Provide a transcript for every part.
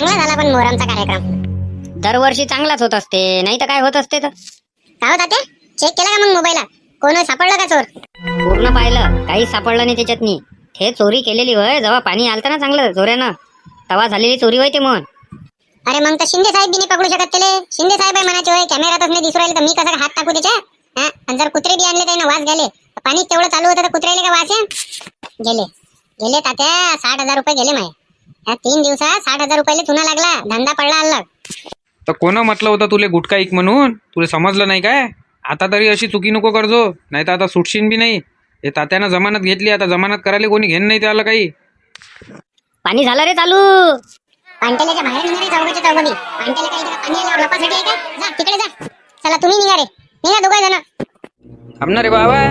चांगला झाला पण मोहरमचा कार्यक्रम दरवर्षी चांगलाच होत असते, नाही तर काय होत असते तर. काय होता ते चेक केला का मग मोबाईलला कोण सापडलं का चोर? पूर्ण पाहिलं, काहीच सापडलं नाही त्याच्यातनी. हे चोरी केलेली होय जेव्हा पाणी आलतं ना चांगलं जोऱ्यानं, तेव्हा झालेली चोरी होय ते म्हणून. अरे मग तर शिंदे साहेब बी नाही पकडू शकत त्याले. शिंदे साहेब आहे म्हणाचे होय, कॅमेरातच नाही दिसू राहिले तर मी कसा हात टाकू त्याच्या? आणि जर कुत्रे बी आणले त्यानं वास गेले, पाणी तेवढं चालू होतं तर कुत्र्याले का वास आहे? गेले गेले तात्या 60,000 रुपये गेले माय. या 3 दिवसात 60,000 रुपयाले चुना लागला, धंदा पडला अलग. तर कोण म्हटलं होतं तुले गुटखा ऐक म्हणून? तुले समजलं नाही काय? आता तरी अशी चुकी नको करजो, नाही तर आता सुटशीन बी नाही. हे तात्यानं जमानत घेतली, आता जमानत करायला कोणी घेण नाही त्याला काही. पाणी झालं रे चालू. पांटेल्याच्या बाहेर निघा रे चौघाच्या चौघी. पांटेला काही इकडे पाणी आल्यावर लपासाठी आहे का? जा तिकडे जा. चला तुम्ही निघा रे, निघा दोघं जण. थांबणार रे बाबा,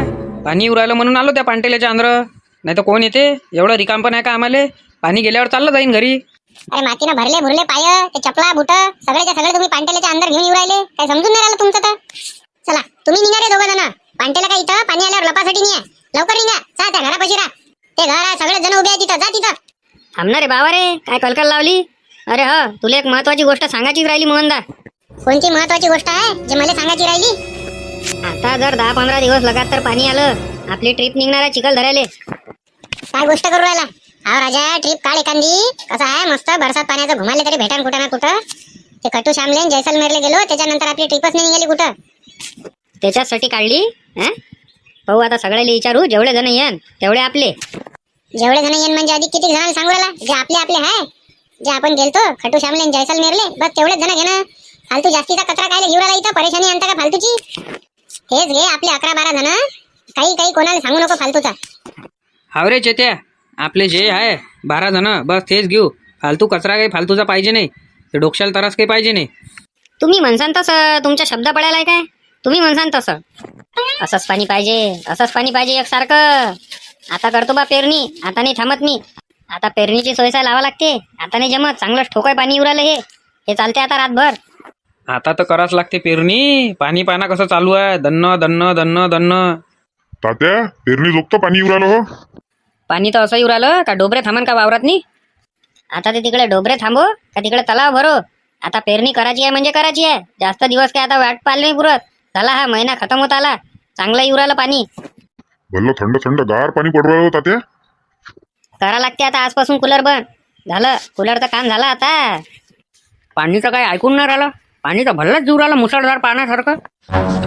पाणी उरायला म्हणून आलो त्या पांटेल्याच्या आंध्र. नाही तर कोण येते? एवढं रिकाम पण आहे का आम्हाला? पाणी गेल्यावर चाललं जाईन घरी. अरे मातीनं भरले भुरले पाय, ते चपला बुट सगळेच्या सगळे तुम्ही पांटेल्याच्या अंदर घेऊन येऊ राहिले. काय समजून नाही राहिलं तुमचं तर. चला तुम्ही निघा रे दोघं जण. पांटेला काय इथं पाणी आल्यावर लपासाठी नाही आहे. लवकर निघा, जा त्या घरापाशी राहा. ते घर आहे, सगळे जण उभे आहे तिथं, जा तिथं. थांबणार रे बाबा रे, काय कलकल लावली? अरे हा, तुला एक महत्वाची गोष्ट सांगायचीच राहिली मोहनदा. कोणती महत्वाची गोष्ट आहे जे मला सांगायची राहिली? आता जर 10-15 दिवस लगातार पाणी आलं, आपली ट्रिप निघणार आहे चिखल धरायले. काय गोष्ट करू राहिला? हा राजा, ट्रिप काढ एखादी. कसं आहे मस्त बरसात पाण्याचं घुमाले तरी भेटान कुठं ना कुठं. ते कटू श्यामलेन जैसलमेरला गेलो, त्याच्यानंतर आपली ट्रिपच नाही निघाली कुठं. त्याच्यासाठी काढली. पाहू आता सगळ्याला विचारू, जेवढे जण येन तेवढे आपले. जेवढे जण येईन म्हणजे आधी किती जणांना सांगू राहिला? जे आपले आपले आहे, जे आपण गेलतो खटू श्यामलेन जैसलमेरले, बस तेवढेच जण घेणं. फालतू जास्तीचा कचरा काय घेऊ राहिला इथं? परेशानी आणता का फालतूची? हेच घे आपले 11-12 जण. काही काही कोणाला सांगू नको फालतूचा. हाव रे चेत्या, आपले जे आहे 12 जण, बस तेच घेऊ. फालतू कचरा काही फालतूचा पाहिजे नाही. ते डोक्याला त्रास काही पाहिजे नाही. तुम्ही म्हणसान तसं, तुमच्या शब्द पडायला काय? तुम्ही म्हणसान तसं. असंच पाणी पाहिजे, असंच पाणी पाहिजे एकसारखं. आता करतो बा पेरणी, आता नाही थांबत मी. आता पेरणीची सोयसा लावा लागते, आता नाही जमत. चांगलं ठोकाय पाणी उरालं हे चालते आता रातभर. आता तर करावंच लागते पेरणी. पाणी पाना कसं चालू आहे, दन्न दन्न दन्न दन्न. तात्या पेरणी जोगतं पाणी येऊ राहिलं हो. पाणी तर असं उरालं का डोबरे थांबन का वावरात नी? आता ते तिकडे डोबरे थांबो का तिकडे तलाव भरो? आता पेरणी करायची आहे म्हणजे करायची आहे. जास्त दिवस काय आता वाट पाहिली नाही पुरत. झाला हा महिना खतम होत आला, चांगलं येऊ राहिलं पाणी. भलं थंड थंड गार पाणी पडू राहिलं हो तात्या. करा लागते आता आजपासून कूलर बंद झालं. कूलरचं काम झालं आता. पाणीचं काय ऐकून नाही राहिलं. पाणी तर भल्लंच जीव राहिलं मुसळधार पाण्यासारखं.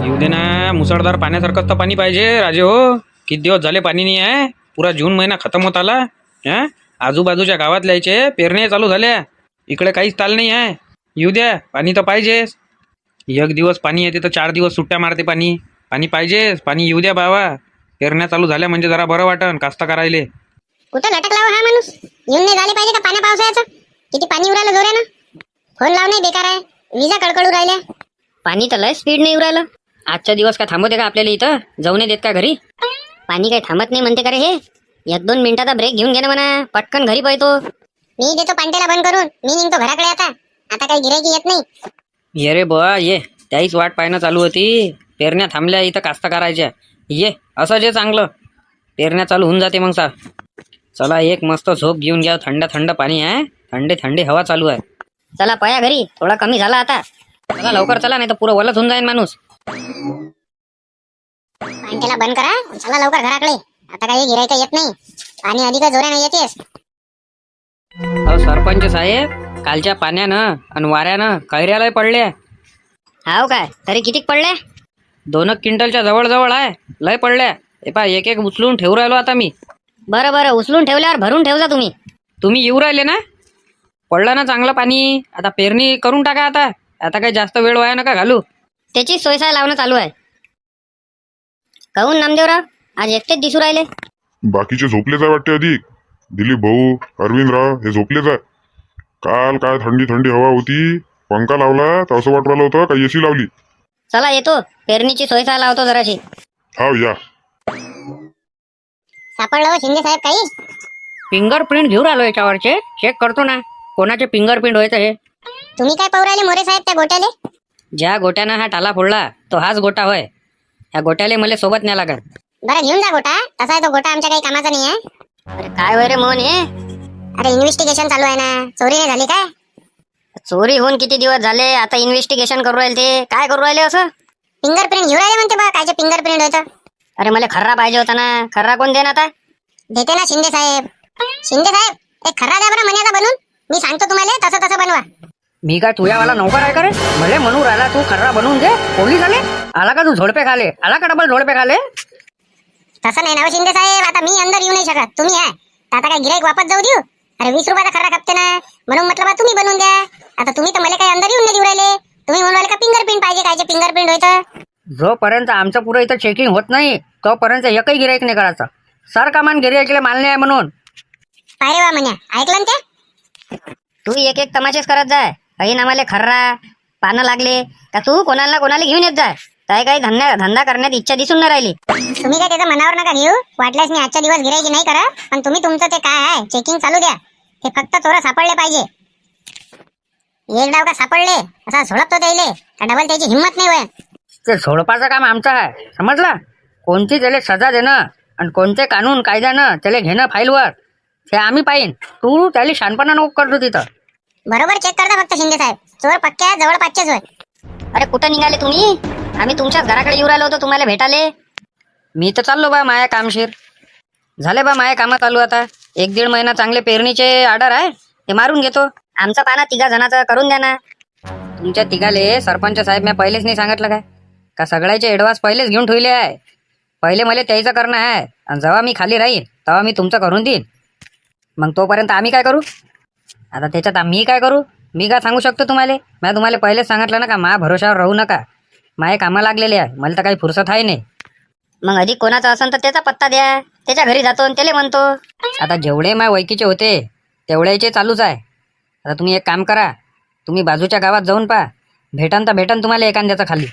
येऊ दे ना, मुसळधार पाण्यासारखंच तर पाणी पाहिजे राजे हो. किती दिवस झाले पाणी नाही आहे. पुरा जून महिना खतम होत आला. आजूबाजूच्या गावातल्याचे पेरण्या चालू झाल्या, इकडे काहीच ताल नाही आहे. येऊ द्या, पाणी तर पाहिजेच. एक दिवस पाणी येते तर 4 दिवस सुट्ट्या मारते पाणी. पाणी पाहिजेच, पाणी येऊ द्या बाबा. पेरण्या चालू झाल्या म्हणजे जरा बरं वाटन कास्तकारायले. कुठं लटकला हो हा माणूस? येऊन नाही झाले पाहिजे का पाण्या पावसाळ्याचं? किती पाणी उरालं जोऱ्यानं. फोन लावणे बेकार आहे, विजा कडकडू राहिल्या. पाणी तर लय स्पीड नाही उरालं. आजच्या दिवस काय थांबवते का आपल्याला इथं? जाऊ नाही देत का घरी? पाणी काही थांबत नाही म्हणते का रे हे? 1-2 मिनिटाचा ब्रेक घेऊन घे ना म्हणा, पटकन घरी पळतो. मी देतो पांट्याला बंद करून, मी निघतो घराकडे. आता काही गिरायकी येत नाही. ये रे बुवा ये, त्याहीच वाट पाहणं चालू होती. पेरण्या थांबल्या इथं कास्तकारायच्या. ये असं जे चांगलं पेरण्या चालू होऊन जाते मग सा. चला एक मस्त झोप घेऊन घ्या. थंड थंड पाणी आहे, थंडे थंडे हवा चालू आहे. चला पया घरी, थोडा कमी झाला आता. चला लवकर चला, नाही तर पुरं वलच होऊन जाईल माणूस. पांट्याला बंद करा, चला लवकर घराकडे. आता काही गिरायका येत नाही. पाणी अधिक जोऱ्यानं येतेस. अहो सरपंच साहेब, कालच्या पाण्यानं आणि वाऱ्यानं कैऱ्याला पडल्या. हाव काय? तरी कितीक पडले? 2 क्विंटलच्या जवळ आहे. लय पडल्या. हे पा एक एक उचलून ठेवू राहिलो आता मी. बरं उचलून ठेवल्यावर भरून ठेवजा तुम्ही. तुम्ही येऊ राहिले ना? पडलं ना चांगलं पाणी. आता पेरणी करून टाका. आता काही जास्त वेळ वाया नका घालू. त्याची सोयसाय लावणं चालू आहे. काहून नामदेवराव आज एकटेच दिसू राहिले? बाकीचे झोपलेच आहे वाटते. अधिक दिलीप भाऊ, अरविंदराव हे झोपलेच आहे. काल काय थंडी थंडी हवा होती, पंखा लावला तर असं वाटू राहिलं होतं का एसी लावली. चला येतो, पेरणीची सोयसाय लावतो जराशी. हाव या. सापडलं हो शिंदे साहेब काही? फिंगरप्रिंट घेऊन आलो याच्यावरचे. चेक करतो ना कोणाचे फिंगरप्रिंट व्हायचं हे. तुम्ही काय पाहू राहिले मोरे साहेब त्या गोट्याले? ज्या गोट्यानं हा टाला फोडला तो हाच गोटा होय. ह्या गोट्याले मला सोबत न्या लागत. बरं घेऊन जा गोटा. तसा आहे तो गोटा आमच्या काही कामाचा नाही आहे. अरे काय होय रे मोहन हे? अरे इन्व्हेस्टिगेशन चालू आहे ना. चोरी नाही झाली काय? चोरी होऊन किती दिवस झाले, आता इन्व्हेस्टिगेशन करू राहिले ते. काय करू राहिले असं? फिंगरप्रिंट घेऊन राहिले म्हणते बा, कायचे फिंगरप्रिंट होतं. अरे मला खर्रा पाहिजे होता ना. खर्रा कोण देणार आता? देते ना शिंदे साहेब. शिंदे साहेब एक खरा द्या बरं मन्याचा बनून. मी सांगतो तुम्हाला तसं तसं बनवा. मी काय तुझ्यावाला नौकर आहे का रे? भले म्हणू राहिला तू खर्रा बनवून दे. पोलीस आले आला का? तू झोडपे खाले आला का? डबल झोडपे खाले? तसं नाही ना हो शिंदे साहेब, आता मी अंदर येऊ नाही शकत, तुम्ही आहे. तर आता काय गिराईक वापस जाऊ देऊ? अरे 20 रुपयाचा खरा खपते ना, म्हणून म्हटलं बा तुम्ही बनवून द्या. आता तुम्ही तर मला काही अंदर येऊन नाही देऊ राहिले. तुम्ही म्हणून राहिले का फिंगरप्रिंट पाहिजे, कायचे फिंगरप्रिंट होतं. जोपर्यंत आमचं पुरं इथं चेकिंग होत नाही तोपर्यंत एकही गिराईक नाही करायचं. सर कामान गिराईकले मालणे आहे म्हणून. पाहिजे बा म्हण्या, ऐकलं ना ते? तू एक एक तमाशेच करत जाय. काही नामाले खर्रा पानं लागले का तू कोणाला घेऊन येत जाय. काय काही धंदा करण्यात इच्छा दिसून नाही राहिली. तुम्ही काय त्याचं मनावर नका घेऊ. वाटल्यास मी आजच्या दिवस गिराईकी नाही करा, पण तुम्ही तुमचं ते काय आहे चेकिंग चालू द्या. ते फक्त चोर सापडले पाहिजे. एक डाव का सापडले असा झोडपतो त्याले का डबल त्याची हिंमत नाही होय. ते झोडपाचं काम आमचं आहे, समजला? कोणती त्याला सजा देणं आणि कोणते कानून कायद्यानं त्याला घेणं फाईलवर ते आम्ही पाहिन. तू त्याला शानपणा नको करतो तिथं. बरोबर चेक करता फक्त शिंदे साहेब. चोर पक्क्या जवळपासचेच होय. अरे कुठं निघाले तुम्ही? आम्ही तुमच्याच घराकडे येऊ राहिलो होतो तुम्हाला भेटाले. मी तर चाललो बा माया कामशीर. झाले बा माया कामं चालू. आता 1-1.5 महिना चांगले पेरणीचे ऑर्डर आहे, ते मारून घेतो. आमचं पाना 3 जणांचं करून द्या ना. तुमच्या तिघाले सरपंच साहेब मी पहिलेच नाही सांगितलं काय का? सगळ्याचे ऍडव्हान्स पहिलेच घेऊन ठेवले आहे. पहिले मला त्याचं करणं आहे आणि जेव्हा मी खाली राहीन तेव्हा मी तुमचं करून देईन. मग तोपर्यंत आम्ही काय करू? आता त्याच्यात आम्ही काय करू? मी काय सांगू शकतो तुम्हाला? मी तुम्हाला पहिलेच सांगितलं ना का मा भरोशावर राहू नका. माझे कामं लागलेले आहे, मला तर काही फुरसत आहे नाही. मग अधिक कोणाचा असेल तर त्याचा पत्ता द्या. त्याच्या घरी जातो आणि त्याला म्हणतो. आता जेवढे माझ्या वैकीचे होते तेवढ्याचे चालूच आहे. आता तुम्ही एक काम करा, तुम्ही बाजूच्या गावात जाऊन पहा. भेटन तर भेटन तुम्हाला एखाद्याचं खाली.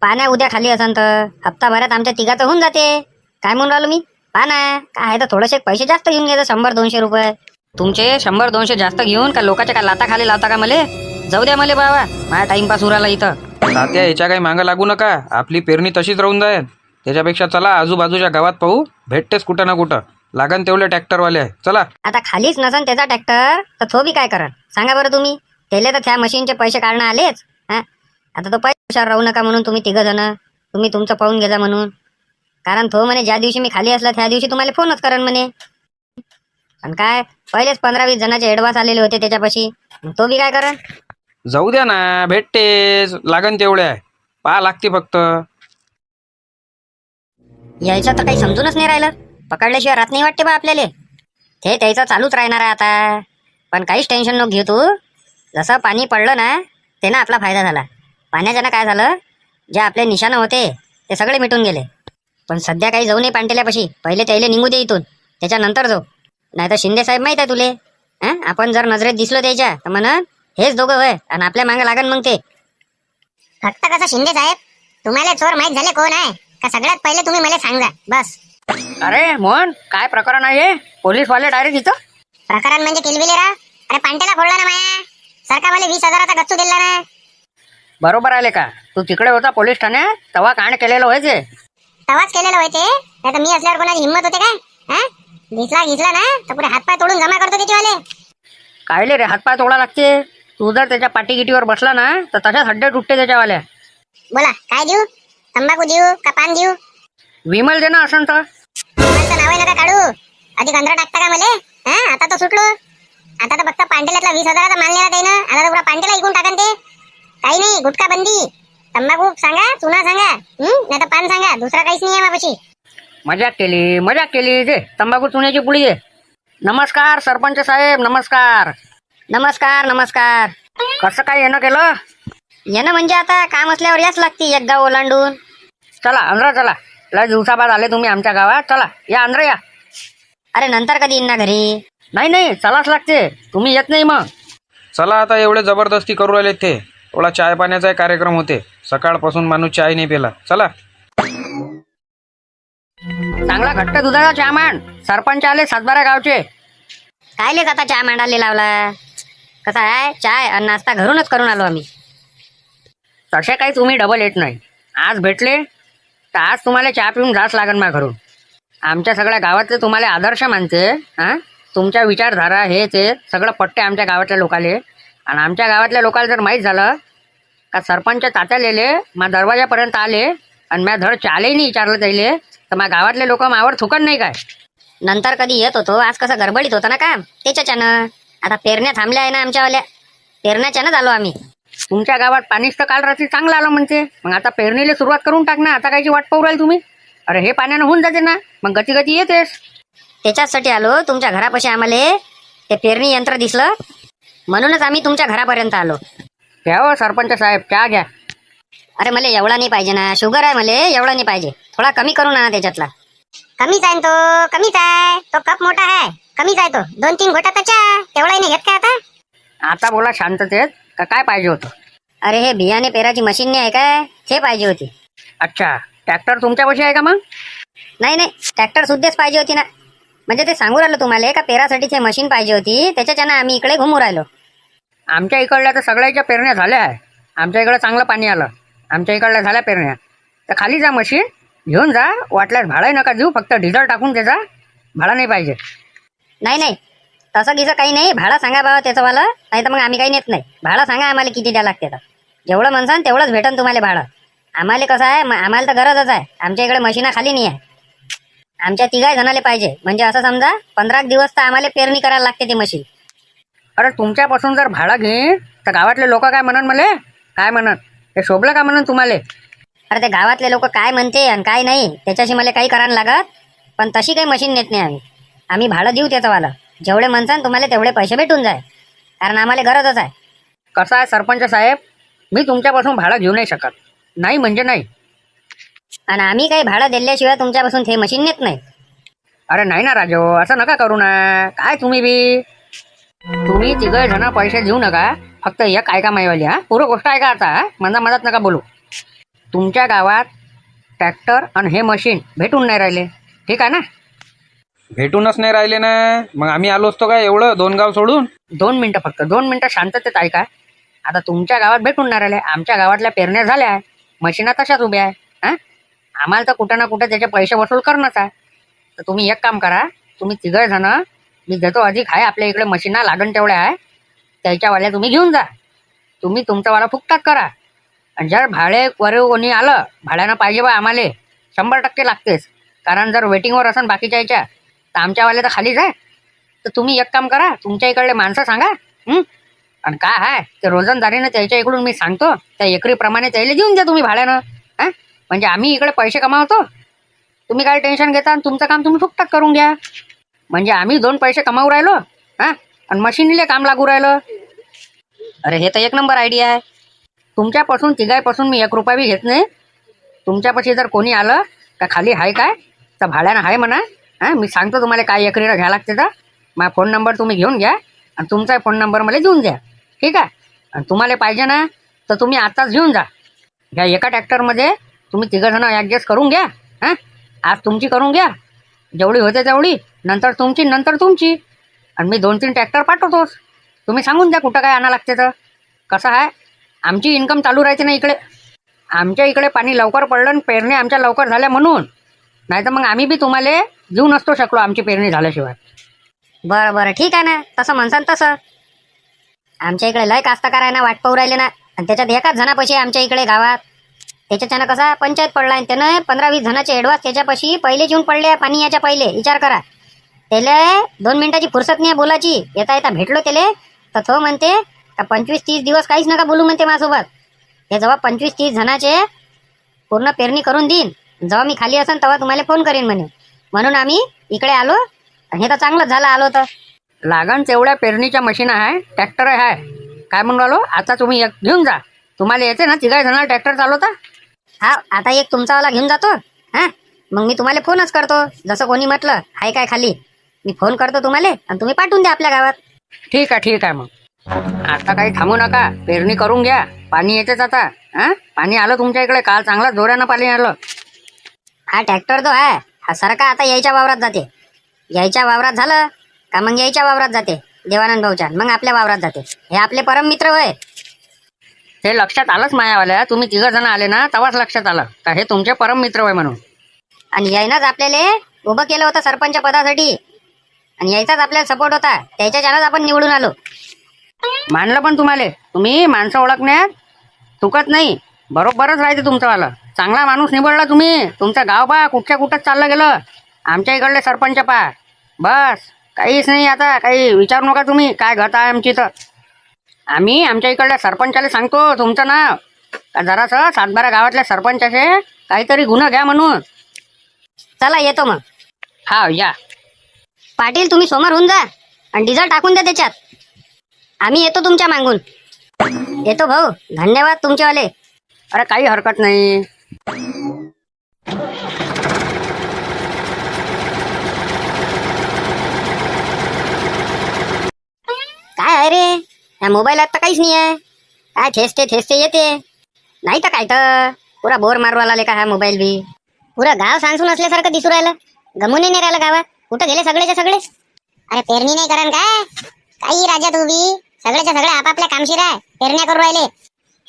पाण्या उद्या खाली असन तर हप्ताभरात आमच्या तिघाचं होऊन जाते. काय म्हणून राहिलो मी? पाना काय आहे तर थोडेसे पैसे जास्त घेऊन घ्यायचं, 100-200 रुपये. तुमचे 100-200 जास्त घेऊन का लोकांच्या काय लाता खाली लावता का? मले जाऊ द्या मले बाबा, माझा टाइमपास उराला इथं. तात्या याच्या काही मागं लागू नका. आपली पेरणी तशीच राहून जाईल. त्याच्यापेक्षा चला आजूबाजूच्या गावात पाहू, भेटतेच कुठं ना कुठं. लागन तेवढे ट्रॅक्टरवाले आहे, चला. आता खालीच नसन त्याचा ट्रॅक्टर तर तो बी काय करा सांगा बरं तुम्ही. त्याला तर त्या मशीनचे पैसे काढणं आलेच. हा आता तो पैशावर राहू नका म्हणून तुम्ही 3 जण तुम्ही तुमचं पाहून घ्या म्हणून. कारण तो म्हणे ज्या दिवशी मी खाली असला त्या दिवशी तुम्हाला फोनच करण म्हणे. आणि काय पहिलेच 15-20 जणांचे ऍडव्हान्स आलेले होते त्याच्यापाशी. तो बी काय करण? जाऊ द्या ना, भेटतेच. लागन तेवढे आहे, पहा लागते फक्त. यायचं तर काही समजूनच नाही राहिलं. पकडल्याशिवाय रात नाही वाटते बा आपल्याला. ते त्याचं चालूच राहणार आहे आता. पण काहीच टेन्शन नको घेऊ तू. जसं पाणी पडलं ना ते ना आपला फायदा झाला. पाण्याच्यानं काय झालं, जे आपले निशाणं होते ते सगळे मिटून गेले. पण सध्या काही जाऊ नये पांटेल्यापाशी. पहिले त्याला निघू दे इथून, त्याच्यानंतर जाऊ. नाही तर शिंदे साहेब माहित आहे तुले. आपण जर नजरेत दिसलो त्याच्या तर म्हणत हेच दोघं होय आणि आपल्या मागे लागन मग ते. फक्त कसं शिंदे साहेब, तुम्हाला चोर माहित झाले कोण आहे का? सगळ्यात पहिले तुम्ही मला सांगा बस. अरे मोहन, काय प्रकरण आहे? पोलीसवाले डायरेक्ट इथं? प्रकरण म्हणजे किलबिले रा. अरे पांटेला फोडला ना माया. सरकार मला 20,000चा गच्चू दिला ना. बरोबर आले का? तू तिकडे होता पोलीस ठाण्यात तेव्हा कांड केलेलं व्हायचे. तवाच केलेलं होते. नाही तर मी असल्यावर कोणाची हिंमत होते काय? हा घेतला ना तर पुढे हातपाय तोडून जमा करतो त्याच्यावाले. कायले रे हातपाय तोडा लागते? तू जर त्याच्या पाठीगिटीवर बसला ना तर तशाच हड्डे तुटते त्याच्यावाल्या. बोला काय देऊ? तंबाखू देऊ का पान देऊ? विमल दे ना असं तर. विमलचं नाव नका काढू. आधी गंधरा टाकता का मले? आता तर सुटलो. आता तर फक्त पांटेल्यातला 20,000चा माल नेला ना. आता तर पुरा पांटेला इकून टाकन ते. काही नाही, गुटखा बंदी. तंबाखू सांगा, चुना सांगा, नाही तर पान सांगा. दुसरा काहीच नाही आहे माझ्यापाशी. मजाक केली. दे तंबाखू चुन्याची पुडी दे. नमस्कार सरपंच साहेब, नमस्कार. नमस्कार. कसं काय येणं केलं? येणं म्हणजे आता काम असल्यावर याच लागते एक गाव ओलांडून. चला अंध्रा चला. लय दिवसाबाद आले तुम्ही आमच्या गावात. चला या अंध्रा या. अरे नंतर कधी येईन ना घरी. नाही चलाच लागते. तुम्ही येत नाही मग. चला आता एवढे जबरदस्ती करू राहिले ते. थोडा चाय पाण्याचा कार्यक्रम होते. सकाळपासून माणूस चाय नाही पिला. चला. चांगला घट्ट दुधाचा चहा मान. सरपंच आले 7-12 गावचे. कायलेच आता चहा मांडायला लावला. कसा आहे चाय आणि नाश्ता घरूनच करून आलो आम्ही. तसे काही तुम्ही डबल येत नाही. आज भेटले तर आज तुम्हाला चहा पिऊन जाच लागन माझ्या घरून. आमच्या सगळ्या गावातले तुम्हाला आदर्श मानते. तुमच्या विचारधारा हे ते सगळं पट्टे आमच्या गावातल्या लोकाले. आणि आमच्या गावातल्या लोकांना जर माहीत झालं का सरपंच तात्या लिहिले मा दरवाजापर्यंत आले आणि म्या धड चालही नाही विचारलं त्याले, तर मा गावातले लोक मावर थुकन नाही काय? नंतर कधी येत होतो, आज कसं गडबडीत होतं ना काम त्याच्याच्यानं. आता पेरण्या थांबल्या आहे ना आमच्यावाल्या, पेरण्याच्यानंच आलो आम्ही. तुमच्या गावात पाणीच तर काल रात्री चांगलं आलं म्हणते, मग आता पेरणीला सुरुवात करून टाक ना. आता कायची वाट पाहू राहील तुम्ही? अरे हे पाण्यानं होऊन जाते ना, मग गती गती येतेस. त्याच्यासाठी आलो. तुमच्या घरापाशी आम्हाला ते पेरणी यंत्र दिसलं, म्हणूनच आम्ही तुमच्या घरापर्यंत आलो. घ्या हो सरपंच साहेब, चहा घ्या. अरे मला एवढा नाही पाहिजे ना, शुगर आहे मला, एवढा नाही पाहिजे. थोडा कमी करू ना त्याच्यातला. कमीच आहे ना तो, कमीच आहे तो. कप मोठा आहे, कमीच आहे तो. 2-3 घोटाचा चहा, तेवढाही नाही घेत काय आता? आता बोला शांततेत, का काय पाहिजे होतं? अरे हे बियाणे पेराची मशीन नाही आहे काय, हे पाहिजे होती. अच्छा, ट्रॅक्टर तुमच्यापाशी आहे का मग? नाही नाही, ट्रॅक्टर सुद्धेच पाहिजे होती ना. म्हणजे ते सांगू राहिलो तुम्हाला का पेरासाठीच मशीन पाहिजे होती, त्याच्याच्यानं आम्ही इकडे घुमू राहिलो. आमच्या इकडल्या तर सगळ्याच्या पेरण्या झाल्या आहे. आमच्या इकडं चांगलं पाणी आलं, आमच्या इकडल्या झाल्या पेरण्या. तर खाली जा, मशीन घेऊन जा. वाटल्यास भाडंही नका देऊ, फक्त डिझेल टाकून त्याचा भाडा नाही पाहिजे. नाही नाही, तसं गिसं काही नाही. भाडा सांगा बाबा त्याचंवालं, नाही तर मग आम्ही काही नेत नाही. भाडा सांगा आम्हाला किती द्या लागते. तर जेवढं म्हणसान तेवढंच भेटन तुम्हाला भाडं. आम्हाला कसं आहे, आम्हाला तर गरजच आहे. आमच्या इकडे मशीना खाली नाही आहे. आमच्या 3 जणाले पाहिजे, म्हणजे असं समजा 15 दिवस तर आम्हाला पेरणी करायला लागते ती मशीन. अरे तुमच्यापासून जर भाडं घे तर गावातले लोक काय म्हणन? मला काय म्हणन? हे शोभलं का म्हणन तुम्हाला? अरे ते गावातले लोक काय म्हणते आणि काय नाही त्याच्याशी मला काही करायला लागत. पण तशी काही मशीन नेत नाही आम्ही भाडं देऊ त्याचंवालं. जेवढे म्हणसान तुम्हाला तेवढे पैसे भेटून जाय, कारण आम्हाला गरजच आहे. कसं आहे सरपंच साहेब, मी तुमच्यापासून भाडं घेऊ नाही शकत. नाही म्हणजे नाही. आणि आम्ही काही भाडं दिल्याशिवाय तुमच्यापासून ते मशीन नेत नाही. अरे नाही ना राजो, असं नका करू ना. काय तुम्ही बी, तुम्ही 3 जण पैसे देऊ नका. फक्त एक ऐका माईवाली, हा पुरं गोष्ट ऐका आता. मनात नका बोलू. तुमच्या गावात ट्रॅक्टर आणि हे मशीन भेटून नाही राहिले, ठीक आहे ना? भेटूनच नाही राहिले ना, मग आम्ही आलो असतो काय एवढं 2 गाव सोडून? 2 मिनिटं, फक्त 2 मिनिटं शांततेत ऐका. आता तुमच्या गावात भेटून नाही राहिले, आमच्या गावातल्या पेरण्या झाल्या आहे, मशीना तशाच उभ्या आहे. हा, आम्हाला तर कुठं ना कुठं त्याचे पैसे वसूल करणंच आहे. तर तुम्ही एक काम करा, तुम्ही 3 जण, मी देतो अधिक आहे आपल्या इकडे मशीना लागण तेवढ्या आहे, त्याच्यावाल्या तुम्ही घेऊन जा. तुम्ही तुमचावाला फुकटात करा. आणि जर भाडे वर कोणी आलं, भाड्यानं पाहिजे बा आम्हाला, 100% लागतेच. कारण जर वेटिंगवर असन बाकीच्या याच्या, तर आमच्यावाले तर खालीच आहे. तर तुम्ही एक काम करा, तुमच्या इकडले माणसं सांगा. आणि काय आहे ते रोजंदारीनं त्याच्या इकडून मी सांगतो, त्या एकरीप्रमाणे त्याला देऊन द्या तुम्ही भाड्यानं. हां, म्हणजे आम्ही इकडे पैसे कमावतो, तुम्ही काय टेन्शन घेता, आणि तुमचं काम तुम्ही फुकटात करून घ्या. म्हणजे आम्ही 2 पैसे कमावू राहिलो, हां, आणि मशीनीला काम लागू राहिलं. अरे हे तर एक नंबर आयडिया आहे. तुमच्यापासून 3 मी 1 रुपया बी घेत नाही. तुमच्यापाशी जर कोणी आलं का खाली आहे काय, तर भाड्यानं आहे म्हणा. हां, मी सांगतो तुम्हाला काय एकरीला घ्या लागते. तर माझा फोन नंबर तुम्ही घेऊन घ्या, आणि तुमचा फोन नंबर मला देऊन द्या, ठीक आहे? आणि तुम्हाला पाहिजे ना, तर तुम्ही आताच घेऊन जा. ह्या एका ट्रॅक्टरमध्ये तुम्ही 3 जण ॲडजस्ट करून घ्या. हां, आज तुमची करून घ्या, जेवढी होते तेवढी, नंतर तुमची. आणि मी 2-3 ट्रॅक्टर पाठवतोच. तुम्ही सांगून द्या कुठं काय आणा लागते. तर कसं आहे, आमची इन्कम चालू राहते ना इकडे. आमच्या इकडे पाणी लवकर पडलं आणि पेरणी आमच्या लवकर झाल्या म्हणून, नाही तर मग आम्ही बी तुम्हाला देऊ नसतो शकलो आमची पेरणी झाल्याशिवाय. बरं ठीक आहे ना, तसं म्हणसान तसं. आमच्या इकडे लय कास्तकार आहे ना, वाट पाहू राहिले ना. आणि त्याच्यात एकाच जणापाशी आमच्या इकडे गावात, त्याच्याच्यानं कसा पंचायत पडला आहे. त्यानं 15-20 जणांचे ॲडव्हान्स त्याच्यापाशी पहिले येऊन पडले पाणी याच्या पहिले. विचार करा, त्याला 2 मिनिटाची फुरसत नाही बोलायची. येता भेटलो त्याला, तर तो म्हणते का 25-30 दिवस काहीच नका बोलू म्हणते माझ्यासोबत. हे जेव्हा 25-30 जणांचे पूर्ण पेरणी करून देईन, जेव्हा मी खाली असेल तेव्हा तुम्हाला फोन करीन म्हणे. म्हणून आम्ही इकडे आलो, आणि हे तर चांगलंच झालं आलो. तर लागण तेवढ्या पेरणीच्या मशीन आहे, ट्रॅक्टर आहे, काय म्हणून राहिलो. आता तुम्ही एक घेऊन जा. तुम्हाला येते ना 3 जणांना ट्रॅक्टर चालवता? हा, आता एक तुमचावाला घेऊन जातो. हां, मग मी तुम्हाला फोनच करतो. जसं कोणी म्हटलं हाय काय खाली, मी फोन करतो तुम्हाला, आणि तुम्ही पाठवून द्या आपल्या गावात. ठीक आहे. मग आता काही थांबू नका, पेरणी करून घ्या. पाणी येतेच आता. हां, पाणी आलं तुमच्या इकडे, काल चांगला जोरानं पाणी आलं. हा ट्रॅक्टर जो आहे, हा सरका आता यायच्या वावरात जाते. यायच्या वावरात झालं का मग यायच्या वावरात जाते देवानंद भाऊच्या, मग आपल्या वावरात जाते. हे आपले परम मित्र होय. हे लक्षात आलंच मायावाल्या, तुम्ही 3 जण आले ना, तेव्हाच लक्षात आलं का हे तुमचे परम मित्र होय म्हणून. आणि यायनंच आपल्याला उभं केलं होतं सरपंच पदासाठी, आणि यायचाच आपल्याला सपोर्ट होता, त्याच्याच्यानंच आपण निवडून आलो. मानलं पण तुम्हाला, तुम्ही माणसं ओळखण्यात चुकत नाही, बरोबरच राहते तुमचंवालं. चांगला माणूस निवडला तुम्ही. तुमचं गाव पा कुठच्या कुठंच चाललं गेलं. आमच्या इकडले सरपंच पा, बस काहीच नाही. आता काही विचारू नका तुम्ही काय घट आहे आमची. तर आम्ही आमच्या इकडल्या सरपंचाला सांगतो तुमचं नाव, का जरासं सातबारा गावातल्या सरपंचाचे काहीतरी गुन्हा घ्या म्हणून. चला येतो मग. हा या. पाटील तुम्ही समोर होऊन जा आणि डिझेल टाकून द्या त्याच्यात. आम्ही येतो तुमच्या मागून. येतो भाऊ, धन्यवाद तुमचेवाले. अरे काही हरकत नाही. काय आहे रे या मोबाईलात तर काहीच नाही आहे. काय थेसते येते नाही तर काय तर पुरा बोर मारवा लागले का हा मोबाईल बी. पुरं गाव सांसून असल्यासारखं दिसू राहिलं. गमून नाही राहिलं गावात. कुठं गेले सगळेच्या सगळे. अरे पेरणी नाही करण काय काही राजा तू बी सगळेच्या सगळे आपापल्या कामशीर आहे. पेरण्या करू राहिले.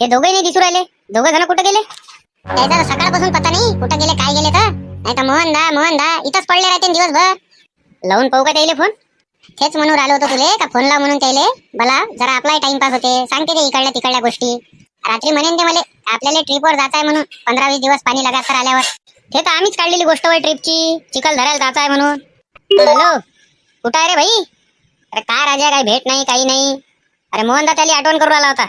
हे दोघे नाही दिसू राहिले. दोघं जण कुठं गेले. त्याचा तर सकाळपासून पता नाही कुठं गेले काय गेले. तर नाही तर मोहन दा इथंच पडले राहते दिवसभर. लावून पाहू का त्याले फोन. तेच म्हणून राहिलो होतो तुले का फोन लाव म्हणून त्याले. मला जरा आपलाही टाइमपास होते. सांगते ते इकडल्या तिकडल्या गोष्टी. रात्री म्हणेन ते मला आपल्याला ट्रिपवर जायचंय म्हणून 15-20 दिवस पाणी लगातार आल्यावर. ते तर आम्हीच काढलेली गोष्ट होय ट्रिपची. चिखल धरायला जायचं आहे म्हणून. हॅलो कुठं आहे रे भाई. अरे काय राजा काही भेट नाही काही नाही. अरे मोहनदा त्याला आठवण करू राहिला होता.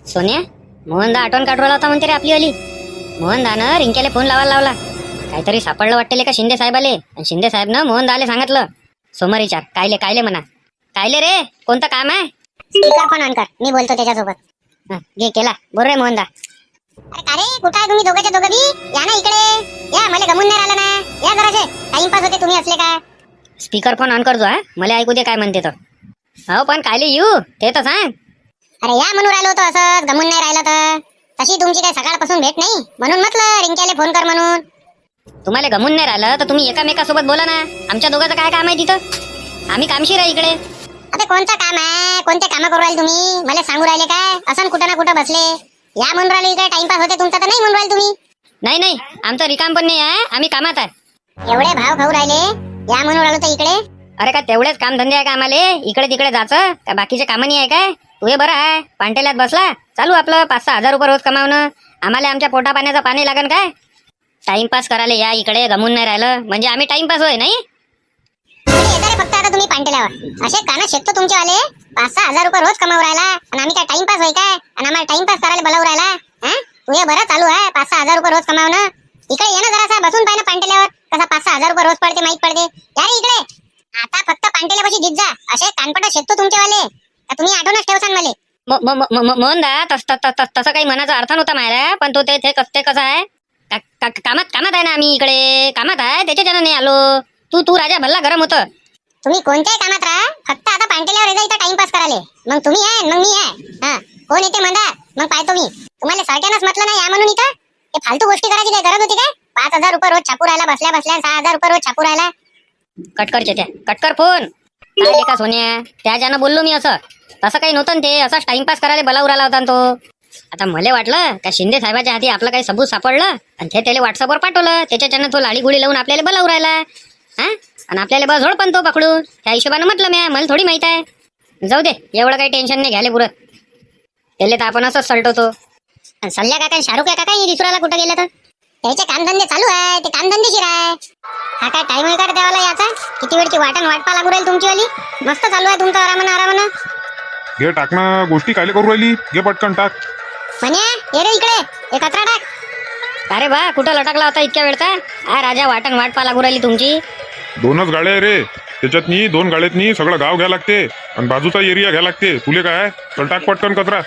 सोन्या मोहनदा आठवण काढू राहिला होता म्हणते रे आपली वाली. मोहनदानं रिंक्याला फोन लावायला लावला. काहीतरी सापडलं वाटते का शिंदे साहेबाले. आणि शिंदे साहेबनं मोहनदाले सांगितलं सोमवार विचार कायले म्हणा. कायले रे कोणतं काम आहे. स्पीकर फोन ऑन कर मी बोलतो त्याच्यासोबत. घे केला बरोबर आहे मोहनदा. अरे का रे कुठं आहे तुम्ही दोघेच्या दोघं बी. या ना इकडे या. मला गमून नाही राहिलं ना. या जराशे टाइमपास होते तुम्ही असले काय. स्पीकर फोन ऑन करतो. हा मला ऐकू दे काय म्हणते तर. हो पण कायले येऊ ते तर सांग. अरे या म्हणून राहिलो होतो असंच गमून नाही राहिलं तर. तशी तुमची काही सकाळपासून भेट नाही म्हणून म्हटलं रिंक्याला फोन कर म्हणून. तुम्हाला गमून नाही राहिलं तर तुम्ही एकामेकासोबत बोला ना. आमच्या दोघांचं काय काम आहे तिथं. आम्ही कामशीर आहे इकडे. अबे कोणतं काम आहे. कोणते काम करू राहिले तुम्ही मला सांगू राहिले काय. असं कुठं ना कुठं बसले. या म्हणून राहिले इकडे टाइमपास होते तुमचा तर नाही म्हणून राहिले तुम्ही. नाही आमचं रिकाम पण नाही आहे. आम्ही कामात आहे. एवढे भाव खाऊ राहिले या म्हणून राहिलो तर इकडे. अरे का तेवढेच काम धंदे आहे का आम्हाला. इकडे तिकडे जायचं का बाकीचे कामं नाही आहे काय. तू हे बरं आहे पांटेल्यात बसला चालू आपलं 5-6 हजार रुपये रोज कमावणं. आम्हाला आमच्या पोटा पाण्याचं पाणी लागन काय. टाइमपास करायला या इकडे गमून नाही राहिलं म्हणजे आम्ही टाइमपास होय नाही. येणारे फक्त आता तुम्ही पांटेल्यावर असे काना शेकतो तुमच्यावाले. 5-6 हजार रुपये रोज कमावू राहिला आणि आम्ही काय टाइमपास होय काय. आणि आम्हाला टाइमपास करायला बोलावू राहिला. तुझे बरं चालू आहे 5-6 हजार रुपये रोज कमावणं. इकडे ये ना जरासा बसून पाहिजे पांटेल्यावर कसा 5-6 हजार रुपये रोज पडते माहित पडते. या रे इकडे. आता फक्त पांटेल्यापाशी जित जा. असे कानपटा शेकतो तुमच्यावाले. तुम्ही आठवणच ठेवसान मला. मोहनदा तसं काही मनाचा अर्थ नव्हता मायला. पण तो ते कसं आहे कामात आहे ना. आम्ही इकडे कामात आहे त्याच्यानं नाही आलो. तू राजा भल्ला गरम होतं. तुम्ही कोणत्याही कामात राहा फक्त आता पांटेल्यावर येजा इथं टाइमपास करायला. मग तुम्ही आहे मग मी आहे. कोण येते म्हणा मग पाहतो मी. तुम्हाला सारख्यानंच म्हटलं ना या म्हणून इथं. हे फालतू गोष्टी करायची काय गरज होती काय. 5,000 रुपये रोज छापू राहिला बसल्या 6,000 रुपये रोज छापू राहिला. कटकरचे त्या कटकर फोन काय का सोन्या. त्याच्यानं बोललो मी असं. तसं काही नव्हतं ते. असाच टाइमपास करायला बोलावू राहिला होता तो. आता मला वाटलं का शिंदे साहेबाच्या हाती आपलं काही सबूत सापडलं आणि ते त्याला व्हॉट्सअपवर पाठवलं. त्याच्यानं तो लाडी गुडी लावून आपल्याला बोलावू राहिला. आणि आपल्याला बस झोड पण तो पकडून. त्या हिशोबानं म्हटलं मी मला थोडी माहित आहे. जाऊ दे एवढं काही टेन्शन नाही घ्यायला पुरत. त्याला तर आपण असंच सलटवतो. सल्ल्या काका शाहरुख काका दिसुराला कुठं गेले तर. त्याचे कामधंदे चालू आहे. ते कामधंदेशीर आहे. हा काय टाइम आहे का द्यावाला याचा. किती वेळची वाटपा लागू राहील तुमचीवाली. मस्त चालू आहे तुमचं आरामानं. घे टाक ना. गोष्टी कायले करू राहिली. घे पटकन टाक. म्हणे ये रे इकडे. एक कचरा टाक. अरे बा कुठं लटकला होता इतक्या वेळचा. राजा वाटपा लागू राहिली तुमची. 2च गाड्या आहे रे. त्याच्यातनी 2 गाड्यातनी सगळं गाव घ्या लागते आणि बाजूचा एरिया घ्या लागते. तुले काय चल टाक पटकन कचरा.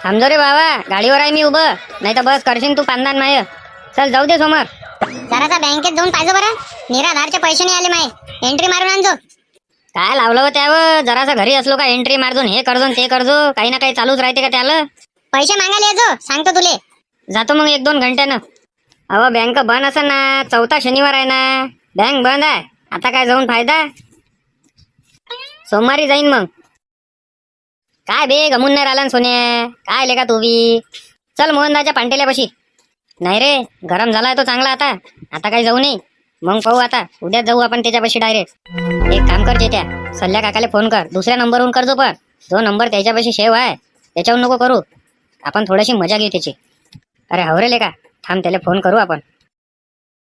समजो रे बाबा गाडीवर आहे मी उभं. नाही तर बस करशील तू पांदान माय. चल जाऊ दे समोर. जरासा बँकेत जाऊन पाहिजे बरं. निराधारचे पैसे नाही आले माय. एंट्री मारून आणजो. काय लावलं हो त्यावर. जरासं घरी असलो का एंट्री मारजो हे करजो ते करजो. काही ना काही चालूच राहते का त्याला. पैसे मागायला येजो सांगतो तुले. जातो मग 1-2 घंट्यानं. अहो बँक बंद असेल ना. 4था शनिवार आहे ना. बँक बंद आहे. आता काय जाऊन फायदा. सोमवारी जाईन मग. काय बे गमून नाही राहिला सोन्या. काय आले का तू बी. चल मोहनदाच्या पांटेल्यापाशी. नाही रे गरम झालाय तो चांगला. आता काही जाऊ नये. मग पाहू आता उद्या जाऊ आपण त्याच्यापाशी डायरेक्ट. एक काम कर त्या सल्ल्या काकाला फोन कर. दुसऱ्या नंबरवरून करजो पण जो नंबर त्याच्यापाशी शेव आहे त्याच्यावर नको करू. आपण थोडीशी मजा घेऊ त्याची. अरे हवरेले का, थांब त्याला फोन करू आपण.